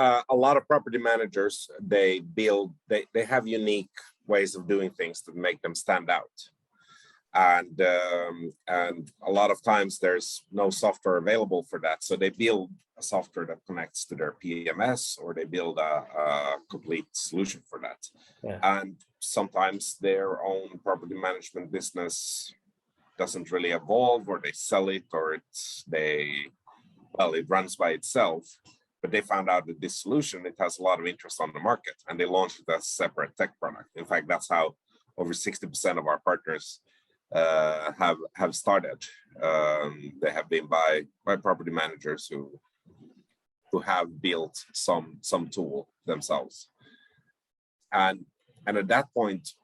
A lot of property managers, they have unique ways of doing things that make them stand out. And a lot of times there's no software available for that. So they build a software that connects to their PMS, or they build a complete solution for that. Yeah. And sometimes their own property management business doesn't really evolve, or they sell it, or it runs by itself. But they found out that this solution, it has a lot of interest on the market, and they launched it as a separate tech product. In fact, that's how over 60% of our partners have started. They have been by property managers who have built some tool themselves. And at that point,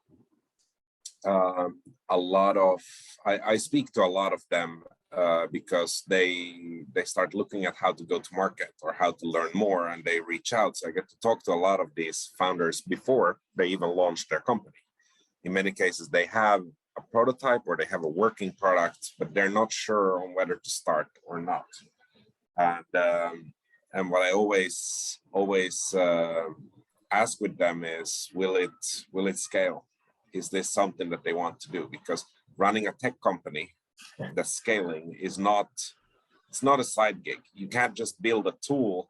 I speak to a lot of them because they start looking at how to go to market or how to learn more, and they reach out. So I get to talk to a lot of these founders before they even launch their company. In many cases, they have a prototype or they have a working product, but they're not sure on whether to start or not. And what I always ask with them is, will it scale? Is this something that they want to do? Because running a tech company that's scaling it's not a side gig. You can't just build a tool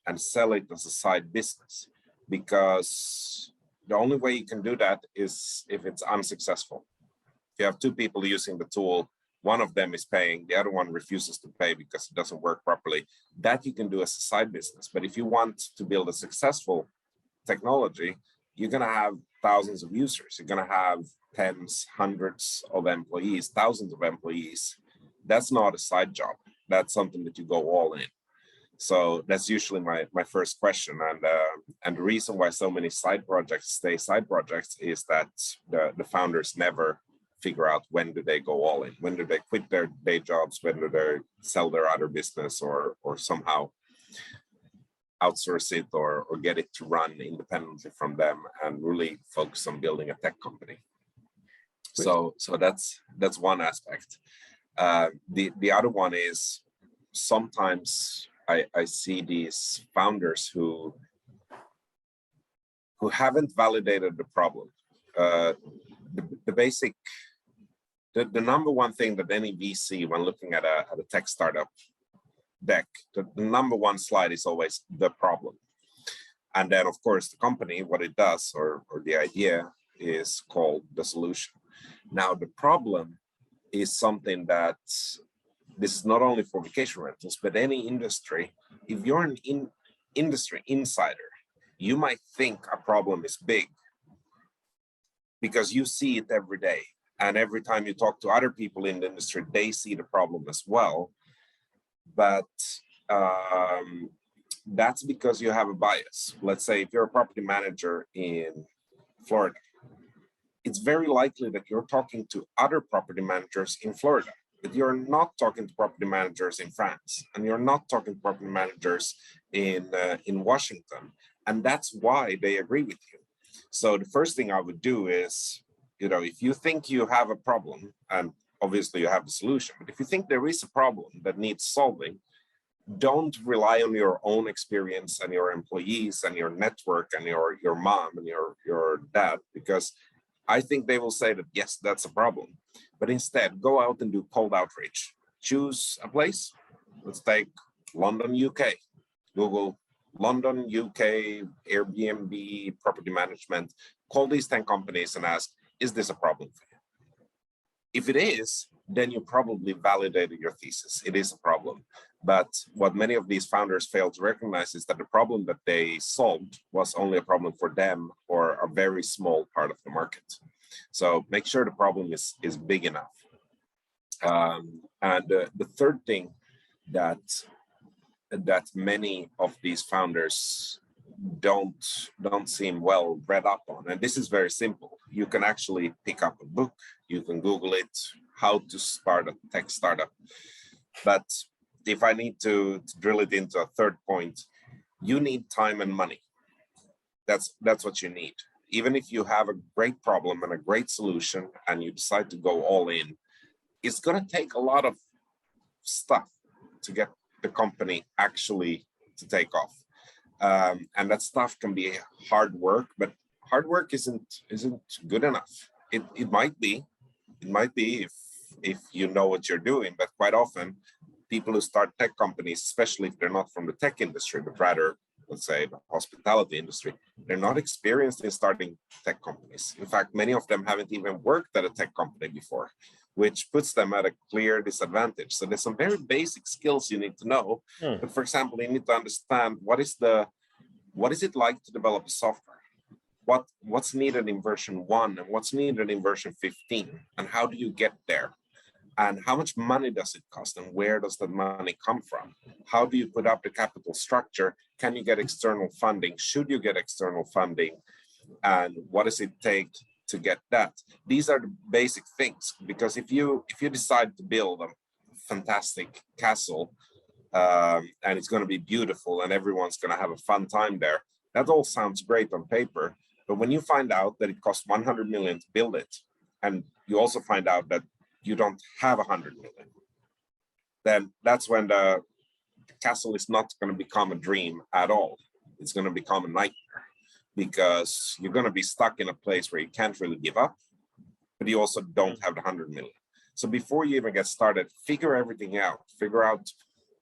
and sell it as a side business, because the only way you can do that is if it's unsuccessful. If you have two people using the tool, one of them is paying, the other one refuses to pay because it doesn't work properly, that you can do as a side business. But if you want to build a successful technology, you're going to have thousands of users. You're going to have tens, hundreds of employees, thousands of employees. That's not a side job. That's something that you go all in. So that's usually my first question. And the reason why so many side projects stay side projects is that the founders never figure out when do they go all in, when do they quit their day jobs, when do they sell their other business, or somehow outsource it or get it to run independently from them and really focus on building a tech company. So that's one aspect. The other one is sometimes I see these founders who haven't validated the problem. The number one thing that any VC, when looking at a tech startup deck, the number one slide is always the problem. And then, of course, the company, what it does, or the idea, is called the solution. Now, the problem is something that, this is not only for vacation rentals, but any industry. If you're an industry insider, you might think a problem is big because you see it every day. And every time you talk to other people in the industry, they see the problem as well. But that's because you have a bias. Let's say if you're a property manager in Florida, it's very likely that you're talking to other property managers in Florida, but you're not talking to property managers in France, and you're not talking to property managers in Washington. And that's why they agree with you. So the first thing I would do is, if you think you have a problem, and obviously you have a solution, but if you think there is a problem that needs solving, don't rely on your own experience and your employees and your network and your mom and your dad, because I think they will say that, yes, that's a problem. But instead, go out and do cold outreach. Choose a place. Let's take London, UK. Google London, UK, Airbnb, property management. Call these 10 companies and ask, is this a problem for you? If it is, then you probably validated your thesis. It is a problem. But what many of these founders fail to recognize is that the problem that they solved was only a problem for them or a very small part of the market. So make sure the problem is big enough. And the third thing that many of these founders don't seem well read up on, and this is very simple. You can actually pick up a book, you can Google it, how to start a tech startup. But if I need to drill it into a third point, you need time and money. That's what you need. Even if you have a great problem and a great solution and you decide to go all in, it's going to take a lot of stuff to get the company actually to take off. And that stuff can be hard work, but hard work isn't good enough. It might be, if you know what you're doing, but quite often people who start tech companies, especially if they're not from the tech industry, but rather, let's say, the hospitality industry, they're not experienced in starting tech companies. In fact, many of them haven't even worked at a tech company before, which puts them at a clear disadvantage. So there's some very basic skills you need to know. But for example, you need to understand what is it like to develop a software? What's needed in version 1 and what's needed in version 15, and how do you get there? And how much money does it cost, and where does that money come from? How do you put up the capital structure? Can you get external funding? Should you get external funding? And what does it take to get that? These are the basic things, because if you decide to build a fantastic castle, and it's going to be beautiful and everyone's going to have a fun time there, that all sounds great on paper. But when you find out that it costs 100 million to build it, and you also find out that you don't have 100 million, then that's when the castle is not going to become a dream at all. It's going to become a nightmare, because you're going to be stuck in a place where you can't really give up, but you also don't have the 100 million. So before you even get started, figure everything out. Figure out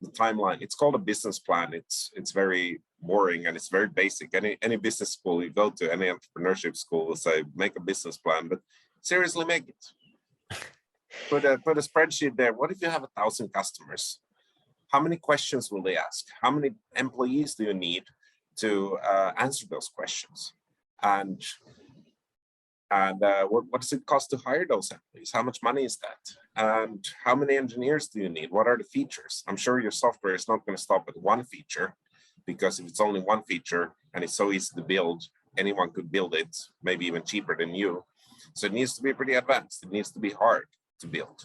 the timeline. It's called a business plan. It's very boring and it's very basic. Any business school you go to, any entrepreneurship school will say, make a business plan, but seriously, make it. Put a spreadsheet there. What if you have 1,000 customers? How many questions will they ask? How many employees do you need to answer those questions? And what does it cost to hire those employees? How much money is that? And how many engineers do you need? What are the features? I'm sure your software is not going to stop at one feature, because if it's only one feature and it's so easy to build, anyone could build it, maybe even cheaper than you. So it needs to be pretty advanced. It needs to be hard to build.